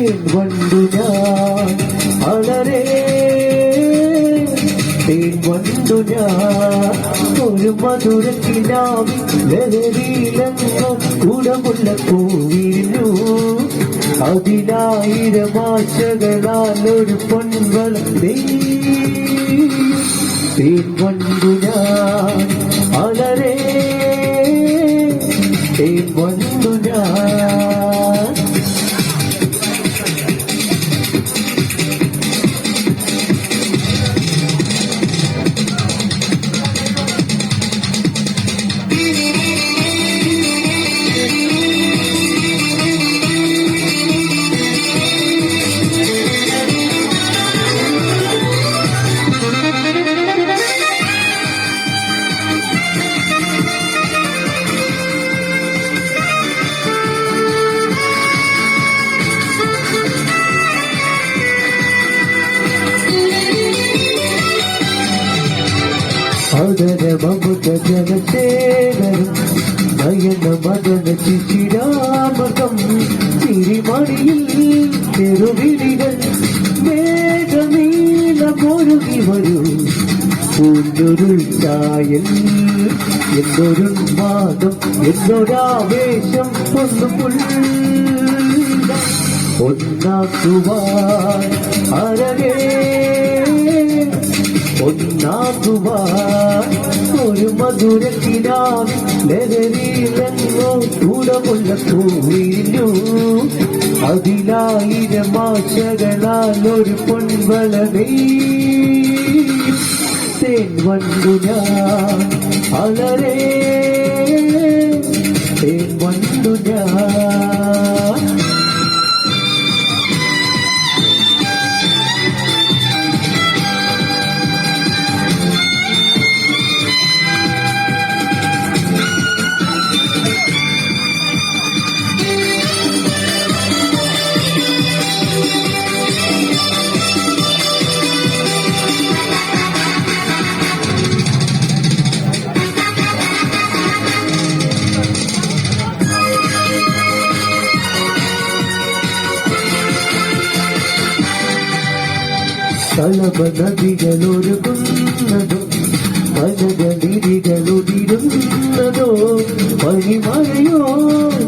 തേൻ വണ്ടു ഞാൻ വളരെ തേൻ വണ്ടു ഞാൻ ഒരു മധുരക്കിനാവിൻ ലഹരിയിലെങ്ങോ കുടമുള്ള പൂവിരുന്നു അതിനായിരം ആശകളാൽ ഒരു പൊൻവളം തേൻ വണ്ടു ഞാൻ വളരെ തേൻ വണ്ടു ഞാൻ അതര മമത ജനസേവനം നയന മദന ചിശിരാമകം തിരിമണിയിൽ ചെറുവിളികൾ മേഘനീലമൊരുകി വരൂ പൂഞ്ഞൊരുൾ ചായൽ എന്നൊരു വാദം എന്നൊരാവേശം ഒന്നാക്കുവാൻ അരകേ ഒന്നാകുവാൻ ഒരു മധുരത്തിനാവിൻ ലഹരിയിലെങ്ങോ കൂടമുള്ള പൂവിരിഞ്ഞു അതിലായിരം ആശകളാൽ ഒരു പൊൻവളമേ തേൻ വണ്ടു ഞാൻ അലരേ തേൻ വണ്ടു ഞാൻ കളഭ നദികളൊരുകുന്നതോ പനകളിരികളൊടിരുന്നതോ പനിമഴയോ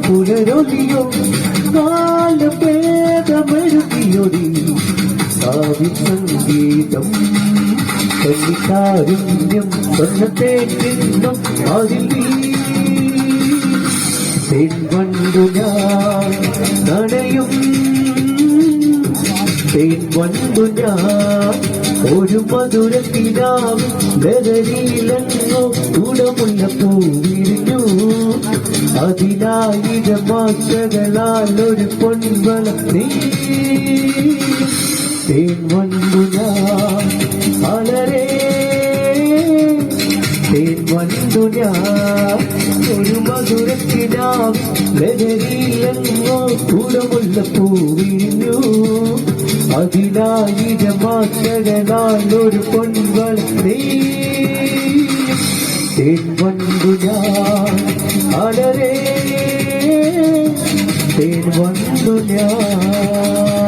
പുലരൊലിയോ കാലഭേദമെഴുതിയൊടി സംഗീതം കന്നിക്കാരുണ്യം സ്വർണ്ണത്തേന്നും അതിൽ തെൻവണ്ടു ഞാൻ നനയും തേൻ വണ്ടു ഞാൻ ഒരു മധുരത്തിനാവിൻ ലഹരിയിലെങ്ങോ ഗുണമുള്ള പൂവിരിഞ്ഞു അതിനായിരം ആശകളാൽ ഒരു പൊൻവളം തേൻ വണ്ടു ഞാൻ അലരേ തേൻ വണ്ടു ഞാൻ ഒരു മധുരത്തിനാവിൻ ലഹരിയിലെങ്ങോ ഗുണമുള്ള പൂവിരിഞ്ഞു അതിനായിരം ആശകളാൽ ഒരു പൊൻവളം തേൻ വണ്ടു ഞാൻ അലരേ തേൻ വണ്ടു ഞാൻ